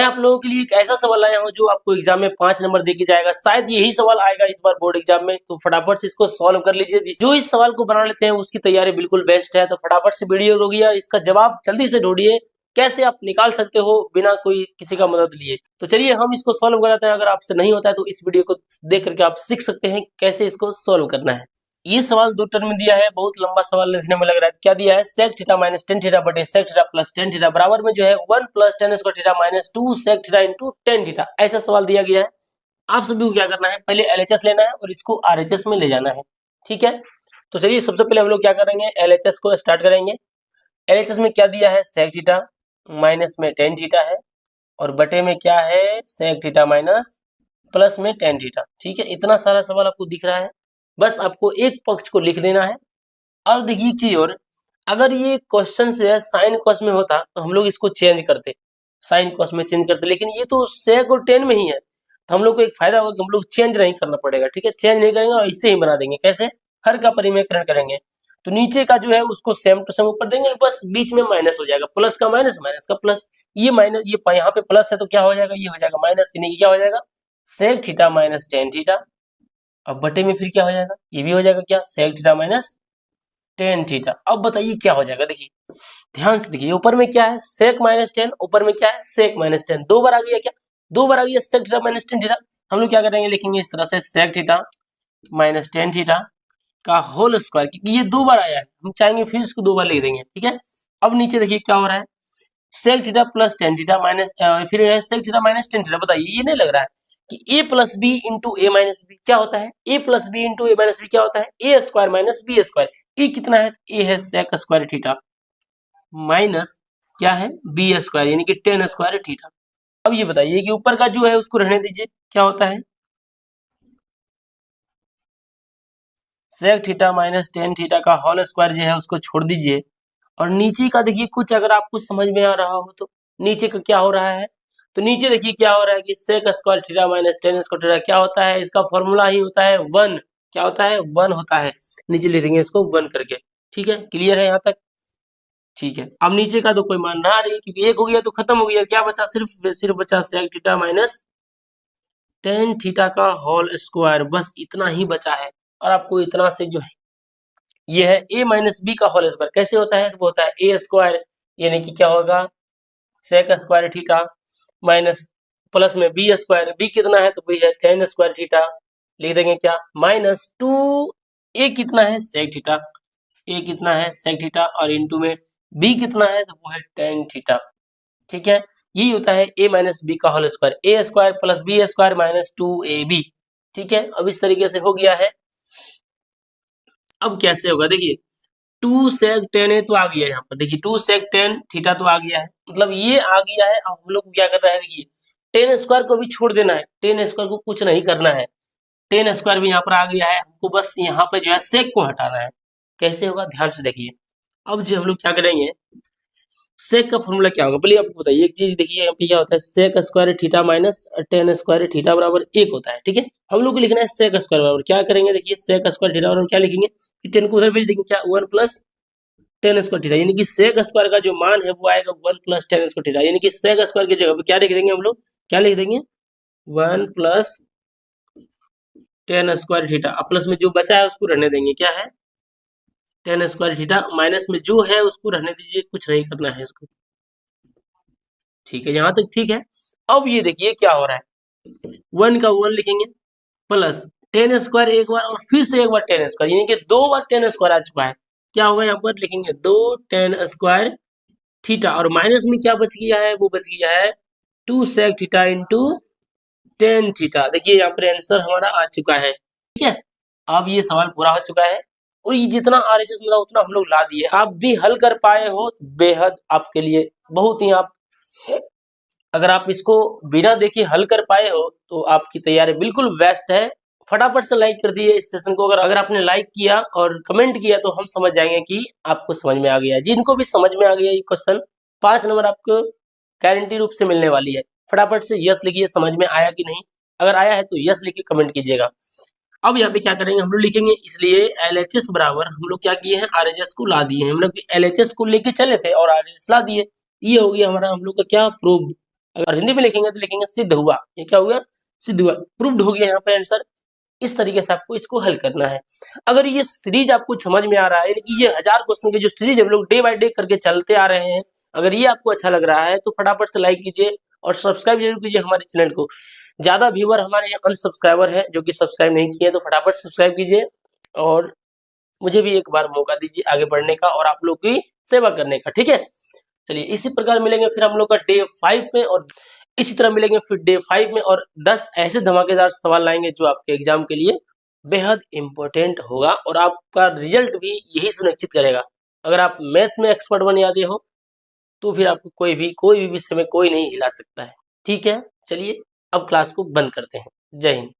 मैं आप लोगों के लिए एक ऐसा सवाल लाया हूँ जो आपको एग्जाम में 5 नंबर दे के जाएगा। शायद यही सवाल आएगा इस बार बोर्ड एग्जाम में, तो फटाफट से इसको सॉल्व कर लीजिए। जो इस सवाल को बना लेते हैं उसकी तैयारी बिल्कुल बेस्ट है। तो फटाफट से वीडियो रोकिए, इसका जवाब जल्दी से ढूंढिए, कैसे आप निकाल सकते हो बिना कोई किसी का मदद लिए। तो चलिए हम इसको सॉल्व कराते हैं। अगर आपसे नहीं होता है तो इस वीडियो को देख करके आप सीख सकते हैं कैसे इसको सॉल्व करना है। ये सवाल 2 टर्म में दिया है, बहुत लंबा सवाल लिखने में लग रहा है। क्या दिया है? sec theta minus tan theta बटे sec theta plus ten theta बराबर में जो है 1 plus ten square theta minus 2 sec theta into tan theta, ऐसा सवाल दिया गया है। आप सभी को क्या करना है, पहले LHS लेना है और इसको RHS में ले जाना है। ठीक है, तो चलिए सबसे पहले हम लोग क्या करेंगे, LHS को स्टार्ट करेंगे। LHS में क्या दिया है? sec थीटा माइनस में टेन थीटा है और बटे में क्या है? sec थीटा माइनस प्लस में टेन थीटा। ठीक है, इतना सारा सवाल आपको दिख रहा है, बस आपको एक पक्ष को लिख देना है। अब देखिए एक चीज और, अगर ये क्वेश्चन जो है साइन कॉस में होता तो हम लोग इसको चेंज करते, साइन कॉस में चेंज करते, लेकिन ये तो सेक और टेन में ही है, तो हम लोग को एक फायदा होगा कि हम लोग चेंज नहीं करना पड़ेगा। ठीक है, चेंज नहीं करेंगे और इसे ही बना देंगे। कैसे? हर का परिमेयकरण करेंगे, तो नीचे का जो है उसको सेम टू सेम ऊपर देंगे, बस बीच में माइनस हो जाएगा, प्लस का माइनस, माइनस का प्लस। ये माइनस, ये यहाँ पे प्लस है तो क्या हो जाएगा? ये हो जाएगा माइनस, यानी कि क्या हो जाएगा? Sec theta minus ten theta. अब बटे में फिर क्या हो जाएगा? ये भी हो जाएगा क्या? Sec theta minus ten theta. अब बताइए क्या हो जाएगा? देखिए ध्यान से देखिए, ऊपर में क्या है? सेक माइनस टेन, ऊपर में क्या है? सेक माइनस टेन। 2 बार आ गया क्या? 2 बार आ गया sec theta minus ten theta. हम लोग क्या करेंगे, लिखेंगे इस तरह से sec theta minus ten theta का होल स्क्वायर, क्योंकि ये 2 बार आया है, हम चाहेंगे फिर इसको 2 बार लिख देंगे। ठीक है, अब नीचे देखिए क्या हो रहा है, sec theta plus ten theta minus फिर sec theta minus ten theta. बताइए ये नहीं लग रहा है कि A plus B into A minus B क्या होता है? A plus B into A minus B क्या होता है? A square minus B square. A कितना है? ए है सेक स्क्वायर थीटा माइनस क्या है? बी स्क्वायर, यानी कि टेन स्क्वायर थीटा। अब ये बताइए कि ऊपर का जो है उसको रहने दीजिए, क्या होता है? Sec theta minus ten theta का होल स्क्वायर जो है उसको छोड़ दीजिए, और नीचे का देखिए कुछ अगर आपको समझ में आ रहा हो तो नीचे का क्या हो रहा है, तो नीचे देखिए क्या हो रहा है कि sec square theta minus tan square theta क्या होता है? इसका फॉर्मूला ही होता है 1। क्या होता है? 1 होता है। नीचे लिख देंगे इसको 1 करके। ठीक है, क्लियर है यहाँ तक? ठीक है, अब नीचे का तो कोई मान रहा नहीं, क्योंकि एक हो गया तो खत्म हो गया। क्या बचा? सिर्फ बचा sec theta minus ten theta का होल स्क्वायर, बस इतना ही बचा है। और आपको इतना से जो है, ये है a माइनस बी का होल स्क्वायर। कैसे होता है? तो वो होता है ए स्क्वायर, यानी कि क्या होगा? Sec square theta minus plus में बी स्क्वायर। बी कितना है? तो वही है टेन स्क्वायर थीटा। लिख देंगे क्या? माइनस टू, ए कितना है? Sec theta. ए कितना है? सेक थीटा, और इंटू में बी कितना है? तो वो है टेन थीटा। ठीक है, यही होता है a माइनस बी का whole square. A square plus B square minus two A B. ठीक है, अब इस तरीके से हो गया है। अब कैसे होगा? देखिए 2 sec टेन है तो आ गया है यहाँ पर। देखिए 2 sec टेन थीटा तो आ गया है, मतलब ये आ गया है। अब हम लोग को क्या करना है? देखिए टेन स्क्वायर को भी छोड़ देना है, टेन स्क्वायर को कुछ नहीं करना है। टेन स्क्वायर भी यहाँ पर आ गया है, हमको बस यहाँ पे जो है सेक को हटाना है। कैसे होगा? ध्यान से देखिए। अब जो हम लोग क्या करेंगे, सेक का फॉर्मूला क्या होगा पहले आपको बताइए। एक चीज देखिए, यहाँ पे क्या होता है? Sec square theta minus tan square theta बराबर 1 होता है। ठीक है, हम लोग को लिखना है सेक स्क्वायर बराबर, क्या करेंगे? देखिए सेक स्क्वायर थीटा बराबर क्या लिखेंगे कि टेन को उधर भेज देंगे, क्या? 1 प्लस टेन स्क्वायर थीटा, यानी कि सेक स्क्वायर का जो मान है वो आएगा 1 प्लस टेन स्क्वायर थीटा, यानी कि सेक स्क्वायर की जगह पे क्या लिख देंगे हम लोग? क्या लिख देंगे? 1 plus ten square theta. Plus में जो बचा है उसको रहने देंगे, क्या है? Ten square theta. माइनस में जो है उसको रहने दीजिए, कुछ नहीं करना है इसको। ठीक है, यहाँ तक ठीक है। अब ये देखिए क्या हो रहा है, 1 का 1 लिखेंगे प्लस टेन स्क्वायर एक बार और फिर से एक बार टेन स्क्वायर, यानी कि 2 बार टेन स्क्वायर आ चुका है। क्या होगा? यहाँ पर लिखेंगे 2 टेन स्क्वायर थीटा, और माइनस में क्या बच गया है? वो बच गया है 2 sec theta into tan theta. देखिए यहाँ पर आंसर हमारा आ चुका है। ठीक है, अब ये सवाल पूरा हो चुका है, और ये जितना RHS मिला उतना हम लोग ला दिए। आप भी हल कर पाए हो तो बेहद आपके लिए बहुत ही, आप अगर आप इसको बिना देखे हल कर पाए हो तो आपकी तैयारी बिल्कुल बेस्ट है। फटाफट से लाइक कर दिए इस सेशन को। अगर आपने लाइक किया और कमेंट किया तो हम समझ जाएंगे कि आपको समझ में आ गया है। जिनको भी समझ में आ गया ये क्वेश्चन, 5 नंबर आपको गारंटी रूप से मिलने वाली है। फटाफट से यस लिखिए समझ में आया कि नहीं, अगर आया है तो यस लिख के कमेंट कीजिएगा। अब यहाँ पे क्या करेंगे हम लोग, लिखेंगे इसलिए LHS बराबर हम लोग क्या किए हैं? RHS को ला दिए हैं। हम लोग LHS को लेके चले थे और RHS ला दिए। ये हो गया हमारा हम लोग का क्या? प्रूव। अगर हिंदी में लिखेंगे तो लिखेंगे सिद्ध हुआ। ये क्या हुआ? सिद्ध हुआ, प्रूव्ड हो गया यहाँ पर आंसर। इस तरीके से आपको इसको हल करना है। अगर ये सीरीज आपको समझ में आ रहा है, यानी कि ये 1000 क्वेश्चन के जो सीरीज हम लोग डे बाय डे करके चलते आ रहे हैं, अगर ये आपको अच्छा लग रहा है तो फटाफट से लाइक कीजिए और सब्सक्राइब जरूर कीजिए हमारे चैनल को। ज्यादा व्यूअर हमारे यहाँ अनसब्सक्राइबर है जो कि सब्सक्राइब नहीं किए, तो फटाफट सब्सक्राइब कीजिए और मुझे भी एक बार मौका दीजिए आगे बढ़ने का और आप लोग की सेवा करने का, ठीक है। चलिए इसी प्रकार मिलेंगे फिर हम लोग का डे 5 में, और इसी तरह मिलेंगे फिर डे 5 में, और 10 ऐसे धमाकेदार सवाल लाएंगे जो आपके एग्जाम के लिए बेहद इंपॉर्टेंट होगा और आपका रिजल्ट भी यही सुनिश्चित करेगा। अगर आप मैथ्स में एक्सपर्ट बन जाते हो तो फिर आपको कोई भी विषय में कोई नहीं हिला सकता है, ठीक है। चलिए अब क्लास को बंद करते हैं। जय हिंद।